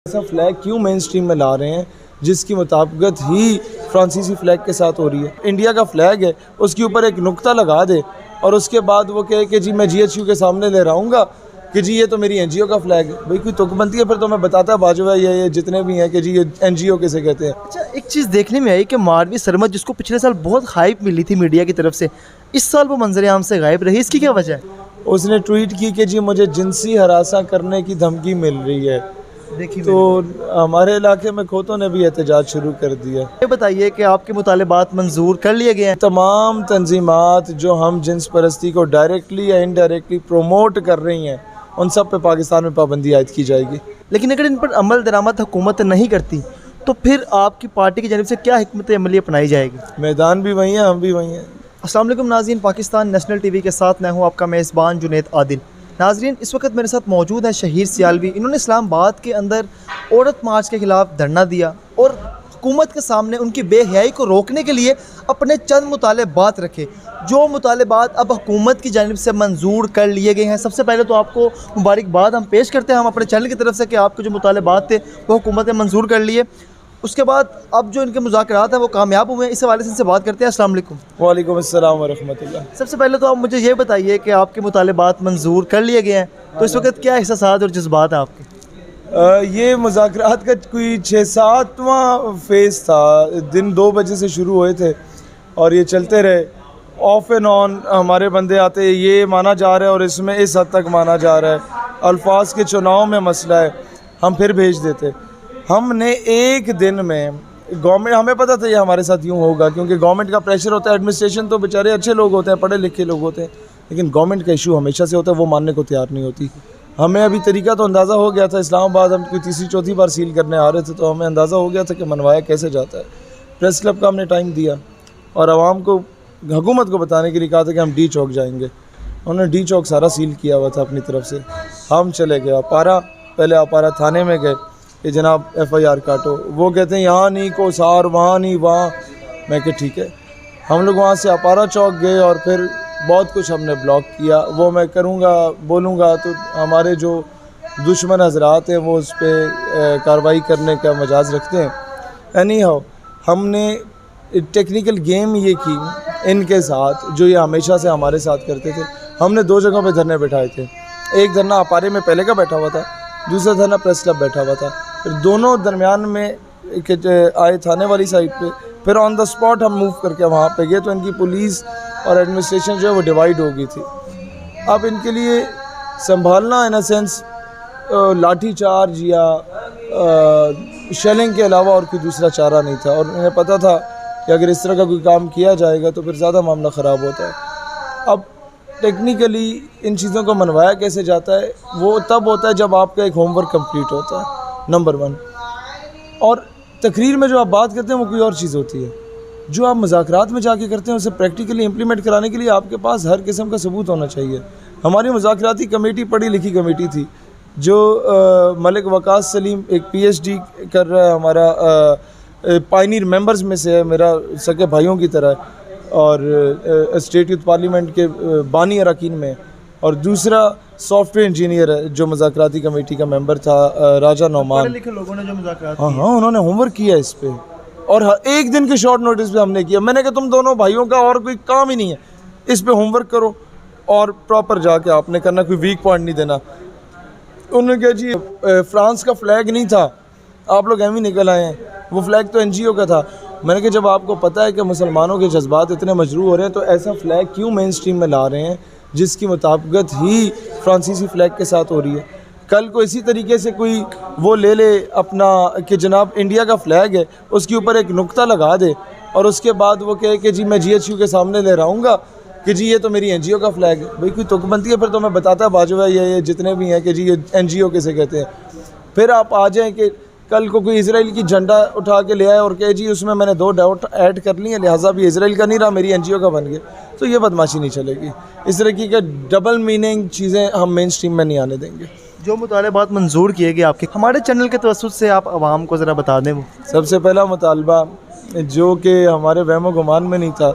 ऐसा फ्लैग क्यों main stream में ला रहे हैं जिसकी मुताबिकत ही फ्रांसीसी फ्लैग के साथ हो रही है। इंडिया का फ्लैग है, उसके ऊपर एक नुक्ता लगा दे और उसके बाद वो कहे कि जी मैं GHQ के सामने ले रहा कि जी ये तो मेरी NGO का फ्लैग है। भाई कोई तुकबंदी है फिर तो मैं बताता बाजवा ये जितने भी हैं कि जी ये NGO किसे कहते हैं। अच्छा, एक चीज़ देखने में आई कि मारवी सरमद जिसको पिछले साल बहुत हाइप मिली थी मीडिया की तरफ से, इस साल वो मंजर-ए-आम से गायब रही। इसकी क्या वजह है? उसने ट्वीट की कि जी मुझे जिनसी हरासा करने की धमकी मिल रही है। देखिए तो हमारे इलाके में खोतों ने भी एहतजाज शुरू कर दिया। ये बताइए कि आपके मुतालिबात मंजूर कर लिए गए हैं? तमाम तंजीमात जो हम जिन्स परस्ती को डायरेक्टली या इनडायरेक्टली प्रोमोट कर रही हैं उन सब पे पाकिस्तान में पाबंदी आयद की जाएगी। लेकिन अगर इन पर अमल दरामद हुकूमत नहीं करती तो फिर आपकी पार्टी की जानिब से क्या हिकमत अमली अपनाई जाएगी? मैदान भी वही है, हम भी वही हैं। अस्सलाम वालेकुम नाज़रीन, पाकिस्तान नेशनल TV के साथ मैं हूँ आपका मेज़बान जुनैद आदिल। नाज़रीन, इस वक्त मेरे साथ मौजूद है शहीर सियालवी। इन्होंने इस्लामाबाद के अंदर औरत मार्च के ख़िलाफ़ धरना दिया और हुकूमत के सामने उनकी बेहयाई को रोकने के लिए अपने चंद मुतालेबात रखे, जो मुतालेबात अब हुकूमत की जानिब से मंजूर कर लिए गए हैं। सबसे पहले तो आपको मुबारकबाद हम पेश करते हैं हम अपने चैनल की तरफ से कि आपके जो मुतालेबात थे वो हुकूमत ने मंजूर कर लिए। उसके बाद अब जो इनके मुज़ाकरात हैं वो कामयाब हुए हैं। इस हवाले से इनसे बात करते हैं। अस्सलाम वालेकुम। वालेकुम अस्सलाम व रहमतुल्लाह। सबसे पहले तो आप मुझे ये बताइए कि आपके मुतालेबात मंजूर कर लिए गए हैं, तो इस वक्त क्या एहसासात और जज्बात हैं आपके? ये मुज़ाकरात का कोई 6-7वां फेज़ था। दिन 2 बजे से शुरू हुए थे और ये चलते रहे। ऑफ एंड ऑन हमारे बंदे आते, ये माना जा रहा है और इसमें इस हद तक माना जा रहा है, अल्फाज के चुनाव में मसला है, हम फिर भेज देते। हमने एक दिन में गवर्नमेंट, हमें पता था ये हमारे साथ यूँ होगा क्योंकि गवर्नमेंट का प्रेशर होता है। एडमिनिस्ट्रेशन तो बेचारे अच्छे लोग होते हैं, पढ़े लिखे लोग होते हैं, लेकिन गवर्नमेंट का इशू हमेशा से होता है, वो मानने को तैयार नहीं होती। हमें अभी तरीका तो अंदाज़ा हो गया था। इस्लामाबाद हम कोई तीसरी चौथी बार सील करने आ रहे थे तो हमें अंदाज़ा हो गया था कि मनवाया कैसे जाता है। प्रेस क्लब का हमने टाइम दिया और आवाम को, हुकूमत को बताने के लिए कहा था कि हम D चौक जाएंगे। उन्होंने D चौक सारा सील किया हुआ था अपनी तरफ से। हम चले गए अपारा, पहले अपारा थाने में गए कि जनाब FIR काटो। वो कहते हैं यहाँ नहीं को सार, वहाँ नहीं वहाँ। मैं कि ठीक है। हम लोग वहाँ से अपारा चौक गए और फिर बहुत कुछ हमने ब्लॉक किया। वो मैं करूँगा बोलूँगा तो हमारे जो दुश्मन हजरात हैं वो उस पर कार्रवाई करने का मजाज रखते हैं। एनी हाउ, हमने टेक्निकल गेम ये की इनके साथ जो ये हमेशा से हमारे साथ करते थे। हमने 2 जगहों पे धरने बैठाए थे। एक धरना अपारे में पहले का बैठा हुआ था, दूसरा धरना प्रेस क्लब बैठा हुआ था। फिर दोनों दरमियान में आए थाने वाली साइड पे, फिर ऑन द स्पॉट हम मूव करके वहाँ पे गए तो इनकी पुलिस और एडमिनिस्ट्रेशन जो है वो डिवाइड हो गई थी। अब इनके लिए संभालना इन अ सेंस लाठी चार्ज या शेलिंग के अलावा और कोई दूसरा चारा नहीं था। और इन्हें पता था कि अगर इस तरह का कोई काम किया जाएगा तो फिर ज़्यादा मामला ख़राब होता है। अब टेक्निकली इन चीज़ों को मनवाया कैसे जाता है, वो तब होता है जब आपका एक होमवर्क कंप्लीट होता है, नंबर 1। और तकरीर में जो आप बात करते हैं वो कोई और चीज़ होती है। जो आप मुज़ाकरात में जाके करते हैं उसे प्रैक्टिकली इम्प्लीमेंट कराने के लिए आपके पास हर किस्म का सबूत होना चाहिए। हमारी मुज़ाकराती कमेटी पढ़ी लिखी कमेटी थी जो मलिक वकास सलीम एक PhD कर रहा है, हमारा पायनियर मेंबर्स में से है, मेरा सगे भाइयों की तरह है, और स्टेट यूथ पार्लियामेंट के बानी अरकान में। और दूसरा सॉफ्टवेयर इंजीनियर है जो मुज़ाकराती कमेटी का मेंबर था, राजा नौमान। पढ़े लिखे लोगों ने जो मुज़ाकरात हाँ, उन्होंने होमवर्क किया इस पे और एक दिन के शॉर्ट नोटिस पे हमने किया। मैंने कहा तुम दोनों भाइयों का और कोई काम ही नहीं है, इस पे होमवर्क करो और प्रॉपर जाके आपने करना, कोई वीक पॉइंट नहीं देना। उन्होंने कहा जी फ्रांस का फ्लैग नहीं था, आप लोग एम ही निकल आए हैं, वो फ्लैग तो NGO का था। मैंने कहा जब आपको पता है कि मुसलमानों के जज्बात इतने मजरू हो रहे हैं तो ऐसा फ्लैग क्यों मेन स्ट्रीम में ला रहे हैं जिसकी मुताबिकत ही फ्रांसीसी फ्लैग के साथ हो रही है। कल को इसी तरीके से कोई वो ले ले अपना कि जनाब इंडिया का फ्लैग है, उसके ऊपर एक नुक्ता लगा दे और उसके बाद वो कहे कि जी मैं GHQ के सामने ले रहा कि जी ये तो मेरी NGO का फ्लैग है। भाई कोई तुकबंदी है फिर तो मैं बताता बाजवा ये जितने भी हैं कि जी ये NGO किसे कहते हैं। फिर आप आ जाएँ कि कल को कोई इजराइल की झंडा उठा के ले आए और कहे जी उसमें मैंने 2 डाउट ऐड कर लिए, लिहाजा भी इजराइल का नहीं रहा, मेरी NGO का बन गया, तो ये बदमाशी नहीं चलेगी। इस तरह की डबल मीनिंग चीज़ें हम मेन स्ट्रीम में नहीं आने देंगे। जो मुतालिबात मंजूर किए गए आपके, हमारे चैनल के तवस्सुत से आप आवाम को ज़रा बता दें। वो सबसे पहला मुतालबा जो कि हमारे वहमो गुमान में नहीं था,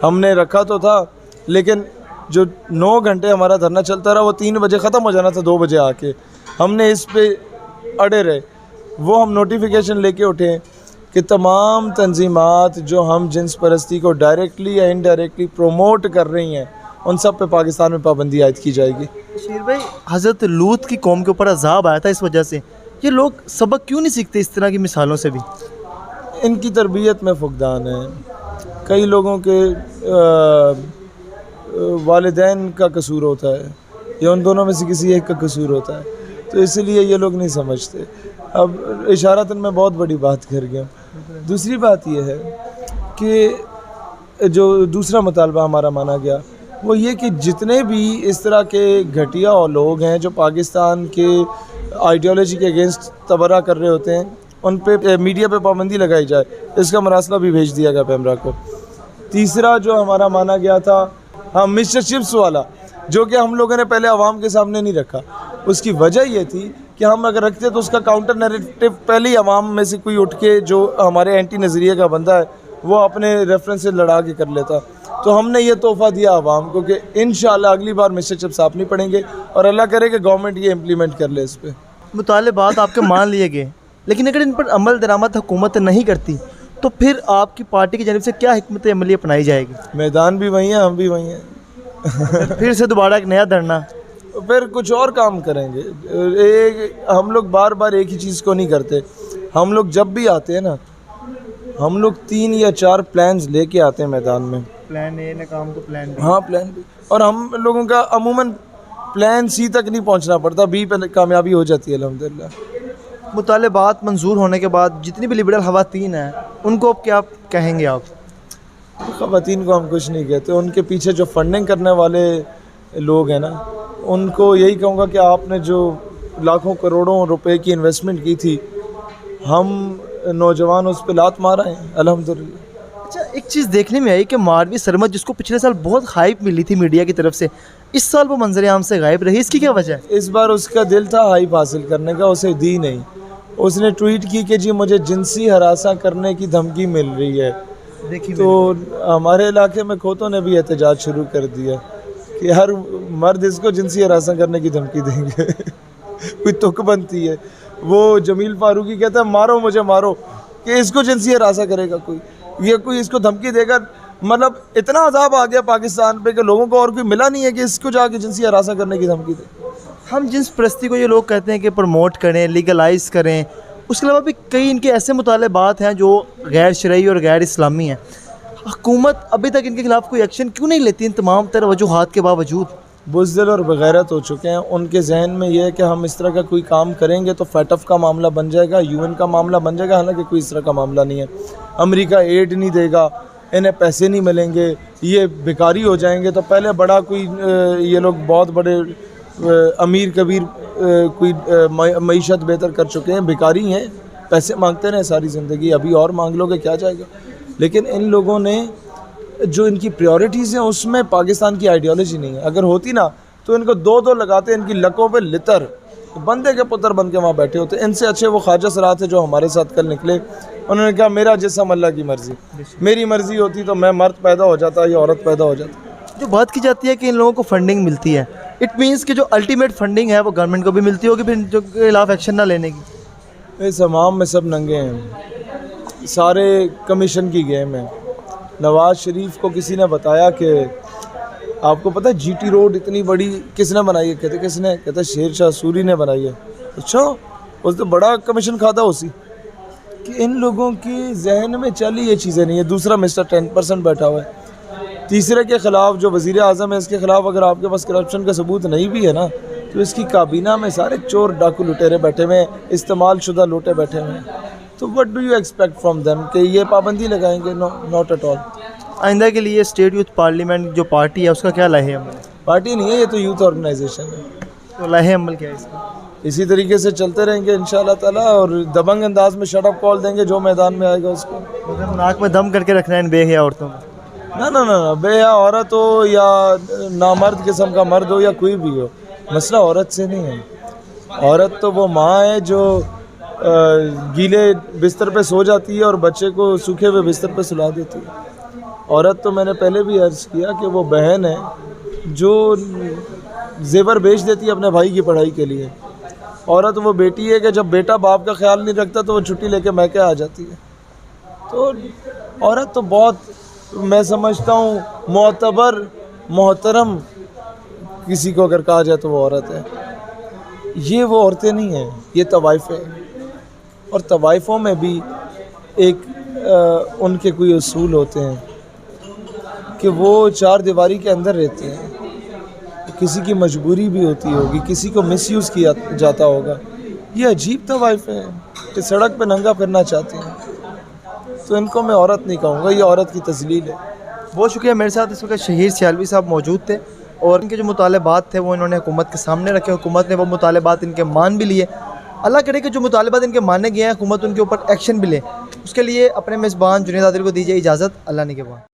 हमने रखा तो था लेकिन जो 9 घंटे हमारा धरना चलता रहा वो 3 बजे ख़त्म हो जाना था, 2 बजे आके हमने इस पे अड़े रहे वो हम नोटिफिकेशन लेके उठे कि तमाम तंजीमात जो हम जिन्स परस्ती को डायरेक्टली या इनडायरेक्टली प्रोमोट कर रही हैं उन सब पे पाकिस्तान में पाबंदी आयद की जाएगी। शेर भाई, हज़रत लूत की कौम के ऊपर अजाब आया था, इस वजह से ये लोग सबक क्यों नहीं सीखते इस तरह की मिसालों से भी? इनकी तरबियत में फुकदान है, कई लोगों के वालिदैन का कसूर होता है या उन दोनों में से किसी एक का कसूर होता है, तो इसलिए ये लोग नहीं समझते। अब इशारतन मैं बहुत बड़ी बात कर गया। दूसरी बात यह है कि जो दूसरा मुतालबा हमारा माना गया वो ये कि जितने भी इस तरह के घटिया और लोग हैं जो पाकिस्तान के आइडियोलॉजी के अगेंस्ट तबर्रा कर रहे होते हैं उन पे मीडिया पे पाबंदी लगाई जाए। इसका मरासला भी भेज दिया गया पैमरा को। तीसरा जो हमारा माना गया था, हाँ, मिस्टर चिप्स वाला, जो कि हम लोगों ने पहले आवाम के सामने नहीं रखा। उसकी वजह ये थी कि हम अगर रखते तो उसका काउंटर नैरेटिव पहले ही आवाम में से कोई उठ के जो हमारे एंटी नज़रिए का बंदा है वो अपने रेफरेंस से लड़ा के कर लेता। तो हमने ये तोहफ़ा दिया आवाम को कि इंशाल्लाह अगली बार मिस्टर चिप्स आप नहीं पढ़ेंगे और अल्लाह करे कि गवर्नमेंट ये इम्प्लीमेंट कर ले। इस पर मुतालबात आपके मान लिए गए, लेकिन अगर इन पर अमल दरामद हुकूमत नहीं करती तो फिर आपकी पार्टी की जानिब से क्या हिकमत अमली अपनाई जाएगी? मैदान भी वही है, हम भी वही हैं। फिर से दोबारा एक नया धरना, फिर कुछ और काम करेंगे। हम लोग बार बार एक ही चीज़ को नहीं करते। हम लोग जब भी आते हैं ना, हम लोग 3 या 4 प्लान्स लेके आते हैं मैदान में। प्लान ए नाकाम तो प्लान बी। हाँ, प्लान बी। और हम लोगों का अमूमन प्लान सी तक नहीं पहुंचना पड़ता, बी पे कामयाबी हो जाती है अल्हम्दुलिल्लाह। मुतालबात मंजूर होने के बाद जितनी भी लिबरल खवातीन हैं उनको अब क्या कहेंगे आप? ख़वातीन को हम कुछ नहीं कहते, उनके पीछे जो फंडिंग करने वाले लोग हैं ना उनको यही कहूँगा कि आपने जो लाखों करोड़ों रुपए की इन्वेस्टमेंट की थी, हम नौजवान उस पर लात मारा है अल्हम्दुलिल्लाह। अच्छा, एक चीज़ देखने में आई कि मारवी सरमद, जिसको पिछले साल बहुत हाइप मिली थी मीडिया की तरफ से, इस साल वो मंजर आम से गायब रही। इसकी क्या वजह है? इस बार उसका दिल था हाइप हासिल करने का, उसे दी नहीं। उसने ट्वीट की कि जी मुझे जिनसी हरासा करने की धमकी मिल रही है। देखिए, तो हमारे इलाके में खोतों ने भी एहतजाज शुरू कर दिया कि हर मर्द इसको जिनसी हरासा करने की धमकी देंगे। कोई तुक बनती है। वो जमील फारूकी कहता है मारो मुझे मारो, कि इसको जिनसी हरासा करेगा कोई, ये कोई इसको धमकी देगा। मतलब इतना अजाब आ गया पाकिस्तान पे कि लोगों को और कोई मिला नहीं है कि इसको जाके जिनसी हरासा करने की धमकी दे। हम जिन्स परस्ती को ये लोग कहते हैं कि प्रमोट करें, लीगलाइज करें, उसके अलावा भी कई इनके ऐसे मुतालबात हैं जो गैर शरई और गैर इस्लामी हैं। हुकूमत अभी तक इनके खिलाफ कोई एक्शन क्यों नहीं लेती इन तमाम तरह वजूहात के बावजूद? बुज़दिल और बगैरत हो चुके हैं। उनके जहन में ये है कि हम इस तरह का कोई काम करेंगे तो फैटफ का मामला बन जाएगा, यूएन का मामला बन जाएगा। हालांकि कोई इस तरह का मामला नहीं है। अमेरिका एड नहीं देगा, इन्हें पैसे नहीं मिलेंगे, ये बेकारी हो जाएंगे। तो पहले बड़ा कोई ये लोग बहुत बड़े अमीर कबीर कोई मईशत बेहतर कर चुके हैं, बेकारी हैं, पैसे मांगते रहे सारी ज़िंदगी, अभी और मांग लोगे क्या जाएगा। लेकिन इन लोगों ने जो इनकी प्रायोरिटीज़ हैं उसमें पाकिस्तान की आइडियोलॉजी नहीं है। अगर होती ना तो इनको 2-2 लगाते, इनकी लकों पे लितर, बंदे के पुत्र बन के वहाँ बैठे होते। इनसे अच्छे वो ख्वाजा सरात थे जो हमारे साथ कल निकले। उन्होंने कहा मेरा जिस्म अल्लाह की मर्ज़ी, मेरी मर्ज़ी होती तो मैं मर्द पैदा हो जाता या औरत पैदा हो जाती। जो बात की जाती है कि इन लोगों को फंडिंग मिलती है, इट मीन्स कि जो अल्टीमेट फंडिंग है वो गवर्नमेंट को भी मिलती होगी फिर जो के खिलाफ एक्शन ना लेने की। इस हमाम में सब नंगे हैं, सारे कमीशन की गेम है। नवाज़ शरीफ को किसी ने बताया कि आपको पता है जीटी रोड इतनी बड़ी किसने बनाई है? कहते किसने? कहते शेर शाह सूरी ने बनाई है। अच्छा, उस तो बड़ा कमीशन खाता उसी। कि इन लोगों की जहन में चली ये चीज़ें नहीं है। दूसरा मिस्टर 10% बैठा हुआ है। तीसरे के ख़िलाफ़ जो वज़ीर आज़म है, इसके ख़िलाफ़ अगर आपके पास करप्शन का सबूत नहीं भी है ना तो इसकी काबीना में सारे चोर डाकू लुटेरे बैठे हुए हैं, इस्तेमाल शुदा लोटे बैठे हुए हैं। तो what do you expect from them कि ये पाबंदी लगाएंगे? No, not at all. आइंदा के लिए स्टेट यूथ पार्लियामेंट जो पार्टी है उसका क्या लाहे अमल? पार्टी नहीं है, ये तो यूथ ऑर्गेनाइजेशन है। तो लाहे अमल क्या है इसका? इसी तरीके से चलते रहेंगे इंशाल्लाह ताला और दबंग अंदाज में शट अप कॉल देंगे जो मैदान में आएगा उसको। मतलब नाक में दम करके रखना है इन बेहया औरतों में? ना ना ना ना, बेहया औरत हो या नामर्द किस्म का मर्द हो या कोई भी हो, मसला औरत से नहीं है। औरत तो वो माँ है जो गीले बिस्तर पे सो जाती है और बच्चे को सूखे हुए बिस्तर पे सुला देती है। औरत तो मैंने पहले भी अर्ज़ किया कि वो बहन है जो जेवर बेच देती है अपने भाई की पढ़ाई के लिए। औरत वो बेटी है कि जब बेटा बाप का ख्याल नहीं रखता तो वो छुट्टी लेके मैके आ जाती है। तो औरत तो बहुत, मैं समझता हूँ, मोतबर मोहतरम किसी को अगर कहा जाए तो वो औरत है। ये वो औरतें नहीं हैं, ये तवाइफ़ है। और तवाइफ़ों में भी एक उनके कोई उसूल होते हैं कि वो चार दीवारी के अंदर रहते हैं। किसी की मजबूरी भी होती होगी, किसी को मिसयूज़ किया जाता होगा। ये अजीब तवाइफ़ हैं कि सड़क पे नंगा फिरना चाहते हैं, तो इनको मैं औरत नहीं कहूँगा, ये औरत की तज़लील है। बहुत शुक्रिया। मेरे साथ इस वक्त शहीर सियालवी साहब मौजूद थे और इनके जो मुतालबात थे वो इन्होंने हुकूमत के सामने रखे। हुकूमत ने वो मुतालबात इनके मान भी लिए। अल्लाह करे कि जो मुतालबात इनके माने गए हैं हुकूमत उनके ऊपर एक्शन भी ले। उसके लिए अपने मेज़बान जुनैद आदिल को दीजिए इजाज़त। अल्लाह निगहबान।